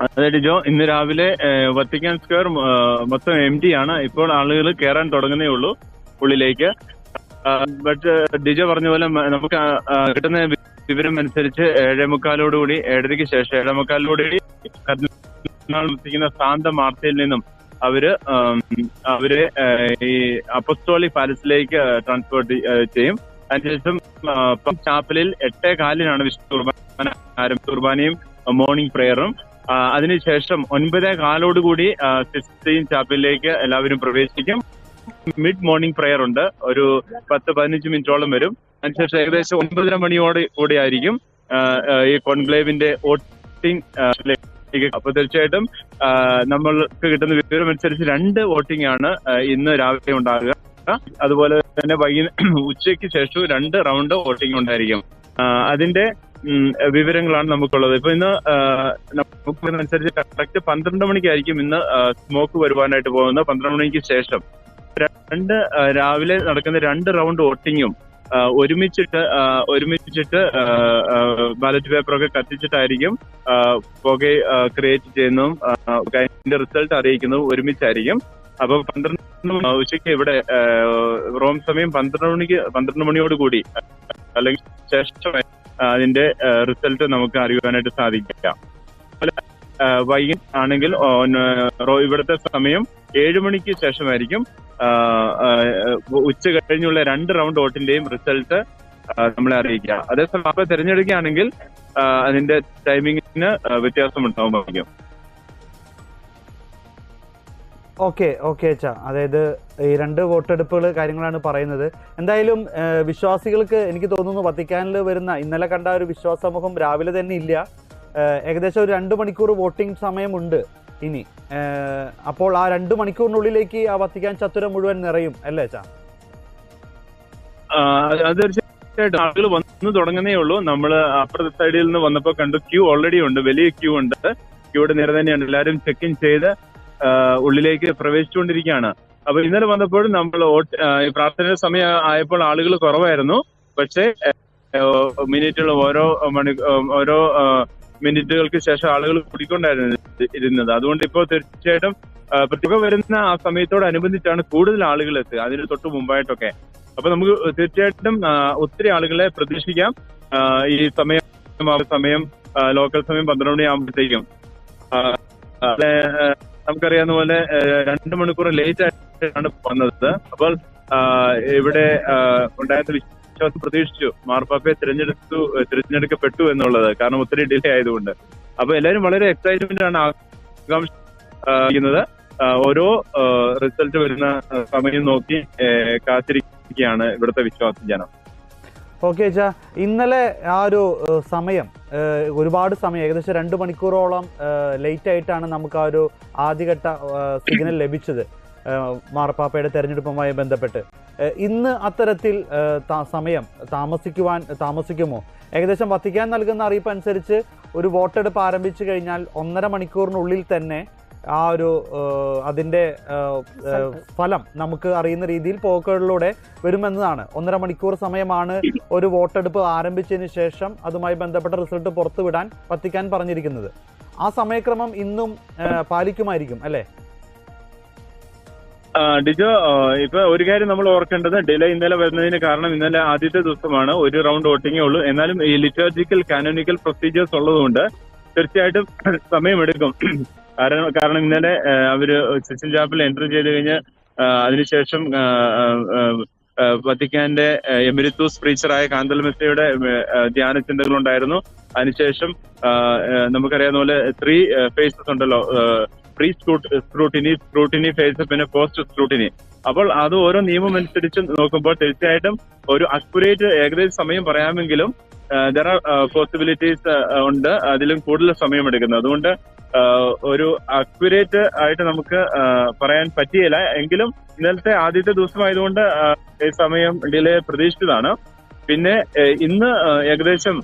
അതായത് ജോ, ഇന്ന് രാവിലെ വത്തിക്കാൻ സ്ക്വയർ മൊത്തം എംടി ആണ്. ഇപ്പോൾ ആളുകൾ കയറാൻ തുടങ്ങുന്നേ ഉള്ളൂ ഉള്ളിലേക്ക്. ബട്ട് ഡിജോ പറഞ്ഞ പോലെ നമുക്ക് കിട്ടുന്ന വിവരം അനുസരിച്ച് 7:45 7:30 ശേഷം 7:45 താമസിക്കുന്ന സാന്ത മാർത്തയിൽ നിന്നും അവരെ ഈ അപ്പസ്തോളിക് പാലസിലേക്ക് ട്രാൻസ്പോർട്ട് ചെയ്യും. അതിനുശേഷം ചാപ്പലിൽ 8:15 വിശുദ്ധ കുർബാനയും മോർണിംഗ് പ്രേയറും. അതിനുശേഷം 9:15 സിസ്റ്റീൻ ചാപ്പലിലേക്ക് എല്ലാവരും പ്രവേശിക്കും. മിഡ് മോർണിംഗ് പ്രേയർ ഉണ്ട്, ഒരു 10-15 മിനിറ്റോളം വരും. അതിനുശേഷം ഏകദേശം 9:30 ആയിരിക്കും ഈ കോൺക്ലേവിന്റെ വോട്ടിംഗ്. അപ്പൊ തീർച്ചയായിട്ടും നമ്മൾക്ക് കിട്ടുന്ന വിവരം അനുസരിച്ച് 2 വോട്ടിംഗ് ആണ് ഇന്ന് രാവിലെ ഉണ്ടാകുക. അതുപോലെ തന്നെ ഉച്ചയ്ക്ക് ശേഷം 2 റൗണ്ട് വോട്ടിംഗ് ഉണ്ടായിരിക്കും. അതിന്റെ വിവരങ്ങളാണ് നമുക്കുള്ളത്. ഇപ്പൊ ഇന്ന് അനുസരിച്ച് കറക്റ്റ് 12 മണിക്കായിരിക്കും ഇന്ന് സ്മോക്ക് വരുവാനായിട്ട് പോകുന്നത്. 12 മണിക്ക് ശേഷം രാവിലെ നടക്കുന്ന 2 റൗണ്ട് വോട്ടിങ്ങും ഒരുമിച്ചിട്ട് ബാലറ്റ് പേപ്പറൊക്കെ കത്തിച്ചിട്ടായിരിക്കും പുക ക്രിയേറ്റ് ചെയ്യുന്നതും അതിന്റെ റിസൾട്ട് അറിയിക്കുന്നതും ഒരുമിച്ചായിരിക്കും. അപ്പൊ 12 ഉച്ചയ്ക്ക് ഇവിടെ റോം സമയം 12 മണിയോടുകൂടി അല്ലെങ്കിൽ ശേഷം അതിന്റെ റിസൾട്ട് നമുക്ക് അറിയുവാനായിട്ട് സാധിക്കാം. വൈകിട്ട് ആണെങ്കിൽ ഇവിടുത്തെ സമയം 7 മണിക്ക് ശേഷമായിരിക്കും ഉച്ച കഴിഞ്ഞുള്ള 2 റൗണ്ട് വോട്ടിന്റെയും റിസൾട്ട് നമ്മളെ അറിയിക്കുക. അതേസമയം അപ്പൊ തിരഞ്ഞെടുക്കുകയാണെങ്കിൽ അതിന്റെ ടൈമിങ്ങിന് വ്യത്യാസം ഉണ്ടാവുമായിരിക്കും. ഓക്കെ അച്ഛാ, അതായത് ഈ 2 വോട്ടെടുപ്പുകൾ കാര്യങ്ങളാണ് പറയുന്നത്. എന്തായാലും വിശ്വാസികൾക്ക് എനിക്ക് തോന്നുന്നു വത്തിക്കാനിൽ വരുന്ന ഇന്നലെ കണ്ട ഒരു വിശ്വാസ സമൂഹം രാവിലെ തന്നെ ഇല്ല. ഏകദേശം ഒരു 2 മണിക്കൂർ വോട്ടിംഗ് സമയമുണ്ട് ഇനി. അപ്പോൾ ആ 2 മണിക്കൂറിനുള്ളിലേക്ക് ആ വത്തിക്കാൻ ചത്തുരം മുഴുവൻ നിറയും അല്ലേ അച്ഛാ? അത് തീർച്ചയായിട്ടും ആളുകൾ വന്നു തുടങ്ങുന്നേ ഉള്ളൂ. നമ്മള് അപ്പുറത്തെ സൈഡിൽ നിന്ന് വന്നപ്പോൾ കണ്ടു ക്യൂ ഓൾറെഡി ഉണ്ട്, വലിയ ക്യൂ ഉണ്ട്. ക്യൂയുടെ നിര തന്നെയാണ്. എല്ലാവരും ചെക്ക് ഇൻ ചെയ്ത് ഉള്ളിലേക്ക് പ്രവേശിച്ചുകൊണ്ടിരിക്കുകയാണ്. അപ്പൊ ഇന്നലെ വന്നപ്പോഴും നമ്മൾ പ്രാർത്ഥനയുടെ സമയം ആയപ്പോൾ ആളുകൾ കുറവായിരുന്നു. പക്ഷേ ഓരോ മിനിറ്റുകൾക്ക് ശേഷം ആളുകൾ കൂടിക്കൊണ്ടായിരുന്നു ഇരുന്നത്. അതുകൊണ്ട് ഇപ്പോൾ തീർച്ചയായിട്ടും പ്രത്യേകം വരുന്ന ആ സമയത്തോടനുബന്ധിച്ചാണ് കൂടുതൽ ആളുകൾ എത്തുക, അതിന് തൊട്ട് മുമ്പായിട്ടൊക്കെ. അപ്പൊ നമുക്ക് തീർച്ചയായിട്ടും ഒത്തിരി ആളുകളെ പ്രതീക്ഷിക്കാം. ഈ സമയം ലോക്കൽ സമയം 12 മണിയാകുമ്പോഴത്തേക്കും നമുക്കറിയാവുന്ന പോലെ 2 മണിക്കൂർ ലേറ്റ് ആയിട്ടാണ് വന്നത്. അപ്പോൾ ഇവിടെ ഉണ്ടായിരുന്ന വിശ്വാസം പ്രതീക്ഷിച്ചു മാർപ്പാപ്പയെ തിരഞ്ഞെടുക്കപ്പെട്ടു എന്നുള്ളത്, കാരണം ഒത്തിരി ഡിലേ ആയതുകൊണ്ട്. അപ്പൊ എല്ലാവരും വളരെ എക്സൈറ്റ്മെന്റ് ആണ് ആകാംക്ഷിക്കുന്നത്. ഓരോ റിസൾട്ട് വരുന്ന സമയം നോക്കി കാത്തിരിക്കുകയാണ് ഇവിടുത്തെ വിശ്വാസ ജനം. ഓക്കെ അച്ഛാ, ഇന്നലെ ആ ഒരു സമയം ഒരുപാട് സമയം ഏകദേശം 2 മണിക്കൂറോളം ലേറ്റ് ആയിട്ടാണ് നമുക്ക് ആ ഒരു ആദ്യഘട്ട സിഗ്നൽ ലഭിച്ചത് മാർപ്പാപ്പയുടെ തെരഞ്ഞെടുപ്പുമായി ബന്ധപ്പെട്ട്. ഇന്ന് അത്തരത്തിൽ സമയം താമസിക്കുമോ? ഏകദേശം വത്തിക്കാൻ നൽകുന്ന അറിയിപ്പ് അനുസരിച്ച് ഒരു വോട്ടെടുപ്പ് ആരംഭിച്ചു കഴിഞ്ഞാൽ 1.5 മണിക്കൂറിനുള്ളിൽ തന്നെ ആ ഒരു അതിൻ്റെ ഫലം നമുക്ക് അറിയുന്ന രീതിയിൽ പോക്കുകളിലൂടെ വരുമെന്നതാണ്. 1.5 മണിക്കൂർ സമയമാണ് ഒരു വോട്ടെടുപ്പ് ആരംഭിച്ചതിന് ശേഷം അതുമായി ബന്ധപ്പെട്ട റിസൾട്ട് പുറത്തുവിടാൻ വത്തിക്കാൻ പറഞ്ഞിരിക്കുന്നത്. ആ സമയക്രമം ഇന്നും പാലിക്കുമായിരിക്കും അല്ലേ? ഡിജോ, ഇപ്പൊ ഒരു കാര്യം നമ്മൾ ഓർക്കേണ്ടത്, ഡിലേ ഇന്നലെ വരുന്നതിന് കാരണം ഇന്നലെ ആദ്യത്തെ ദിവസമാണ്, 1 റൗണ്ട് വോട്ടിങ്ങേ ഉള്ളൂ. എന്നാലും ഈ ലിറ്റർജിക്കൽ കാനോനിക്കൽ പ്രൊസീജിയേഴ്സ് ഉള്ളതുകൊണ്ട് തീർച്ചയായിട്ടും സമയമെടുക്കും. കാരണം ഇന്നലെ അവര് സിസ്റ്റീൻ ചാപ്പൽ എൻട്രി ചെയ്ത് കഴിഞ്ഞ് അതിനുശേഷം വത്തിക്കാന്റെ എമിരിത്തൂസ് പ്രീച്ചറായ കാന്തൽമെസ്സയുടെ ധ്യാന ചിന്തകളുണ്ടായിരുന്നു. അതിനുശേഷം നമുക്കറിയാവുന്ന പോലെ 3 ഫേസസ് ഉണ്ടല്ലോ, പ്രീ സ്ക്രൂട്ടിനി ഫേസ്, പിന്നെ പോസ്റ്റ് സ്ക്രൂട്ടിനി. അപ്പോൾ അത് ഓരോ നിയമം അനുസരിച്ച് നോക്കുമ്പോൾ തീർച്ചയായിട്ടും ഒരു അക്യുറേറ്റ് ഏകദേശ സമയം പറയാമെങ്കിലും ദർ ആർ പോസിബിലിറ്റീസ് ഉണ്ട് അതിലും കൂടുതൽ സമയമെടുക്കുന്നത്. അതുകൊണ്ട് ഒരു അക്യുറേറ്റ് ആയിട്ട് നമുക്ക് പറയാൻ പറ്റിയില്ല. എങ്കിലും ഇന്നലത്തെ ആദ്യത്തെ ദിവസമായതുകൊണ്ട് സമയം ഡിലേ പ്രതീക്ഷിച്ചതാണ്. പിന്നെ ഇന്ന് ഏകദേശം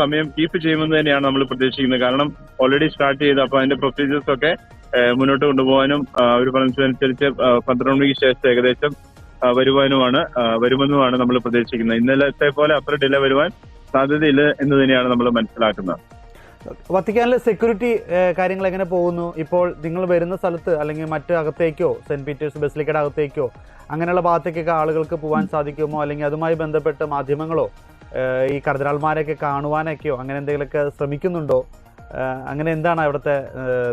സമയം കീപ്പ് ചെയ്യുമെന്ന് തന്നെയാണ് നമ്മൾ പ്രതീക്ഷിക്കുന്നത്. കാരണം ഓൾറെഡി സ്റ്റാർട്ട് ചെയ്ത്, അപ്പൊ അതിന്റെ പ്രൊസീജിയേഴ്സ് ഒക്കെ മുന്നോട്ട് കൊണ്ടുപോകാനും അവർ പറഞ്ഞതനുസരിച്ച് 12 മണിക്ക് ശേഷം ഏകദേശം വരുമെന്നുമാണ് നമ്മൾ പ്രതീക്ഷിക്കുന്നത്. ഇന്നലത്തെ പോലെ അത്ര ഡിലേ വരുവാൻ സാധ്യതയില്ല എന്ന് തന്നെയാണ് നമ്മൾ മനസ്സിലാക്കുന്നത്. വത്തിക്കാനിലെ സെക്യൂരിറ്റി കാര്യങ്ങൾ എങ്ങനെ പോകുന്നു? ഇപ്പോൾ നിങ്ങൾ വരുന്ന സ്ഥലത്ത് അല്ലെങ്കിൽ മറ്റ് അകത്തേക്കോ, സെന്റ് പീറ്റേഴ്സ് ബസിലിക്കയുടെ അകത്തേക്കോ അങ്ങനെയുള്ള ഭാഗത്തേക്കൊക്കെ ആളുകൾക്ക് പോകാൻ സാധിക്കുമോ? അല്ലെങ്കിൽ അതുമായി ബന്ധപ്പെട്ട് മാധ്യമങ്ങളോ ഈ കർദിനാൾമാരെയൊക്കെ കാണുവാനൊക്കെയോ അങ്ങനെ എന്തെങ്കിലുമൊക്കെ ശ്രമിക്കുന്നുണ്ടോ? അങ്ങനെ എന്താണ് അവിടുത്തെ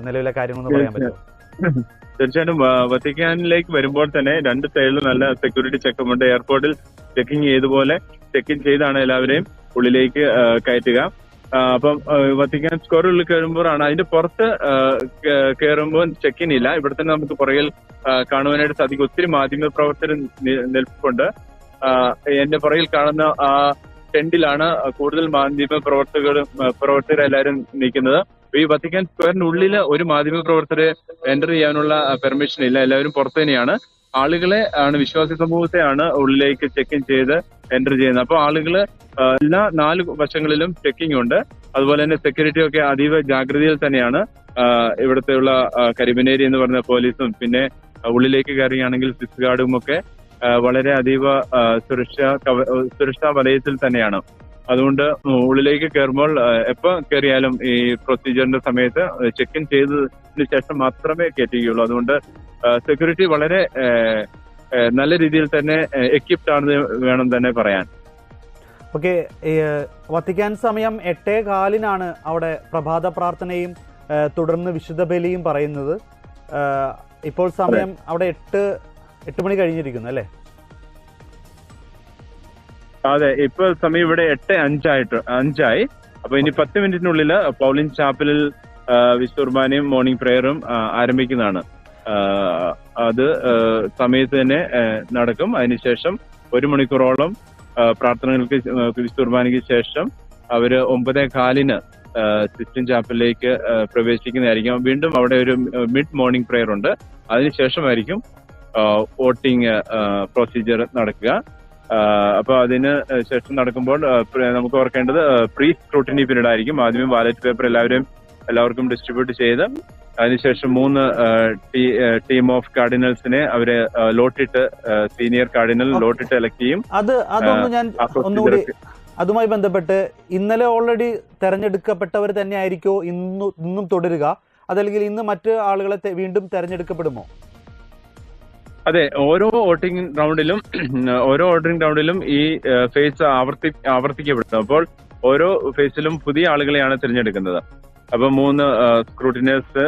നിലവിലെ കാര്യങ്ങളെന്ന് പറയാൻ പറ്റുമോ? തീർച്ചയായിട്ടും വത്തിക്കാനിലേക്ക് വരുമ്പോൾ തന്നെ 2 സൈഡിലും നല്ല സെക്യൂരിറ്റി ചെക്കുമുണ്ട്. എയർപോർട്ടിൽ ചെക്കിംഗ് ചെയ്തുപോലെ ചെക്കിൻ ചെയ്താണ് എല്ലാവരെയും ഉള്ളിലേക്ക് കയറ്റുക. അപ്പം വത്തിക്കാൻ സ്ക്വയറിനുള്ളിൽ കയറുമ്പോഴാണ്, അതിന്റെ പുറത്ത് കയറുമ്പോൾ ചെക്കിൻ ഇല്ല. ഇവിടെ തന്നെ നമുക്ക് പുറകിൽ കാണുവാനായിട്ട് സാധിക്കും. ഒത്തിരി മാധ്യമ പ്രവർത്തകർ നിൽപ്പുണ്ട്. എന്റെ പുറകിൽ കാണുന്ന ആ ടെന്റിലാണ് കൂടുതൽ മാധ്യമ പ്രവർത്തകരെല്ലാവരും നിൽക്കുന്നത്. ഈ വത്തിക്കാൻ സ്ക്വയറിനുള്ളിൽ ഒരു മാധ്യമ പ്രവർത്തകരെ എൻ്റർ ചെയ്യാനുള്ള പെർമിഷൻ ഇല്ല. എല്ലാവരും പുറത്തു തന്നെയാണ്. ആളുകളെ ആണ്, വിശ്വാസി സമൂഹത്തെയാണ് ഉള്ളിലേക്ക് ചെക്കിൻ ചെയ്ത് എൻ്റർ ചെയ്യുന്നത്. അപ്പോൾ ആളുകള് എല്ലാ 4 വശങ്ങളിലും ചെക്കിംഗ് ഉണ്ട്. അതുപോലെ തന്നെ സെക്യൂരിറ്റി ഒക്കെ അതീവ ജാഗ്രതയിൽ തന്നെയാണ്. ഇവിടത്തെയുള്ള കരിമനേരി എന്ന് പറഞ്ഞ പോലീസും പിന്നെ ഉള്ളിലേക്ക് കയറുകയാണെങ്കിൽ സ്വിസ് ഗാർഡും ഒക്കെ വളരെ അതീവ സുരക്ഷാ വലയത്തിൽ തന്നെയാണ്. അതുകൊണ്ട് ഉള്ളിലേക്ക് കയറുമ്പോൾ എപ്പോൾ കയറിയാലും ഈ പ്രൊസീജിയറിന്റെ സമയത്ത് ചെക്ക് ഇൻ ചെയ്തതിന് ശേഷം മാത്രമേ കയറ്റുകയുള്ളൂ. അതുകൊണ്ട് സെക്യൂരിറ്റി വളരെ നല്ല രീതിയിൽ തന്നെ എക്വിപ്ഡ് ആണെന്ന് വേണം തന്നെ പറയാൻ. ഓക്കെ, വത്തിക്കാൻ സമയം 8:15 അവിടെ പ്രഭാത പ്രാർത്ഥനയും തുടർന്ന് വിശുദ്ധ ബലിയും പറയുന്നത്. ഇപ്പോൾ സമയം അവിടെ 8 മണി കഴിഞ്ഞിരിക്കുന്നു അല്ലേ? അതെ, ഇപ്പൊ സമയം ഇവിടെ 8:05 അപ്പൊ ഇനി 10 മിനിറ്റിനുള്ളിൽ പൗലിൻ ചാപ്പലിൽ വിശുദ്ധ മോർണിംഗ് പ്രേയറും ആരംഭിക്കുന്നതാണ്. അത് സമയത്ത് തന്നെ നടക്കും. അതിനുശേഷം 1 മണിക്കൂറോളം പ്രാർത്ഥനകൾക്ക് വിശുദ്ധ കുർബാനയ്ക്ക് ശേഷം അവര് 9:15 സിസ്റ്റീൻ ചാപ്പലിലേക്ക് പ്രവേശിക്കുന്നതായിരിക്കും. വീണ്ടും അവിടെ ഒരു മിഡ് മോർണിംഗ് പ്രേയർ ഉണ്ട്. അതിനുശേഷമായിരിക്കും വോട്ടിംഗ് പ്രൊസീജിയർ നടക്കുക. അപ്പൊ അതിന് ശേഷം നടക്കുമ്പോൾ നമുക്ക് ഓർക്കേണ്ടത് പ്രീ സ്ക്രൂട്ടിനി പീരീഡ് ആയിരിക്കും. ആദ്യമേ ബാലറ്റ് പേപ്പർ എല്ലാവർക്കും ഡിസ്ട്രിബ്യൂട്ട് ചെയ്ത് അതിനുശേഷം 3 ടീം ഓഫ് കാർഡിനൽസിനെ അവര് ലോട്ടിട്ട് സീനിയർ കാർഡിനൽ ലോട്ടിട്ട് എലക്ട് ചെയ്യും. അതൊന്നും ഞാൻ ഒന്നുകൂടി അതുമായി ബന്ധപ്പെട്ട് ഇന്നലെ ഓൾറെഡി തെരഞ്ഞെടുക്കപ്പെട്ടവർ തന്നെ ആയിരിക്കോ ഇന്നും തുടരുക, അതല്ലെങ്കിൽ ഇന്ന് മറ്റ് ആളുകളെ വീണ്ടും തെരഞ്ഞെടുക്കപ്പെടുമോ? അതെ, ഓരോ വോട്ടിംഗ് റൗണ്ടിലും ഈ ഫേസ് ആവർത്തിക്കപ്പെടുന്നു. അപ്പോൾ ഓരോ ഫേസിലും പുതിയ ആളുകളെയാണ് തിരഞ്ഞെടുക്കുന്നത്. അപ്പൊ 3 സ്ക്രൂട്ടിനേഴ്സ്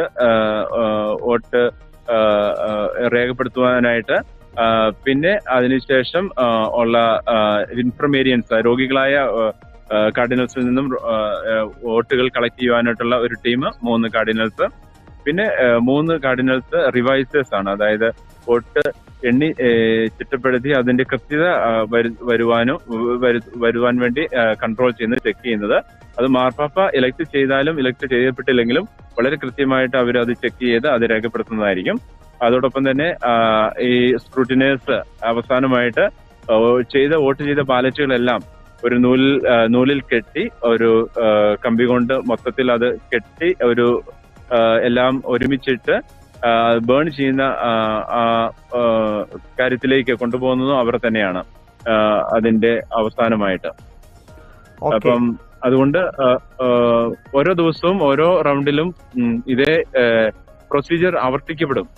വോട്ട് രേഖപ്പെടുത്തുവാനായിട്ട്, പിന്നെ അതിനുശേഷം ഉള്ള ഇൻഫർമേരിയൻസ് രോഗികളായ കാർഡിനൽസിൽ നിന്നും വോട്ടുകൾ കളക്ട് ചെയ്യുവാനായിട്ടുള്ള ഒരു ടീം 3 കാർഡിനൽസ്, പിന്നെ 3 കാർഡിനൽസ് റിവൈസേഴ്സ് ആണ്. അതായത് വോട്ട് എണ്ണി ചിട്ടപ്പെടുത്തി അതിന്റെ കൃത്യത വരുവാൻ വേണ്ടി കൺട്രോൾ ചെയ്യുന്നത്, ചെക്ക് ചെയ്യുന്നത്. അത് മാർപ്പാപ്പ ഇലക്ട് ചെയ്താലും ഇലക്ട് ചെയ്യപ്പെട്ടില്ലെങ്കിലും വളരെ കൃത്യമായിട്ട് അവർ അത് ചെക്ക് ചെയ്ത് അത് രേഖപ്പെടുത്തുന്നതായിരിക്കും. അതോടൊപ്പം തന്നെ ഈ സ്ക്രൂട്ടിനേഴ്സ് അവസാനമായിട്ട് വോട്ട് ചെയ്ത ബാലറ്റുകളെല്ലാം ഒരു നൂലിൽ കെട്ടി, ഒരു കമ്പി കൊണ്ട് മൊത്തത്തിൽ അത് കെട്ടി ഒരു എല്ലാം ഒരുമിച്ചിട്ട് ബേൺ ചെയ്യുന്ന കാര്യത്തിലേക്ക് കൊണ്ടുപോകുന്നതും അവർ തന്നെയാണ് അതിന്റെ അവസാനമായിട്ട്. അപ്പം അതുകൊണ്ട് ഓരോ ദിവസവും ഓരോ റൗണ്ടിലും ഇതേ പ്രൊസീജിയർ ആവർത്തിക്കപ്പെടും.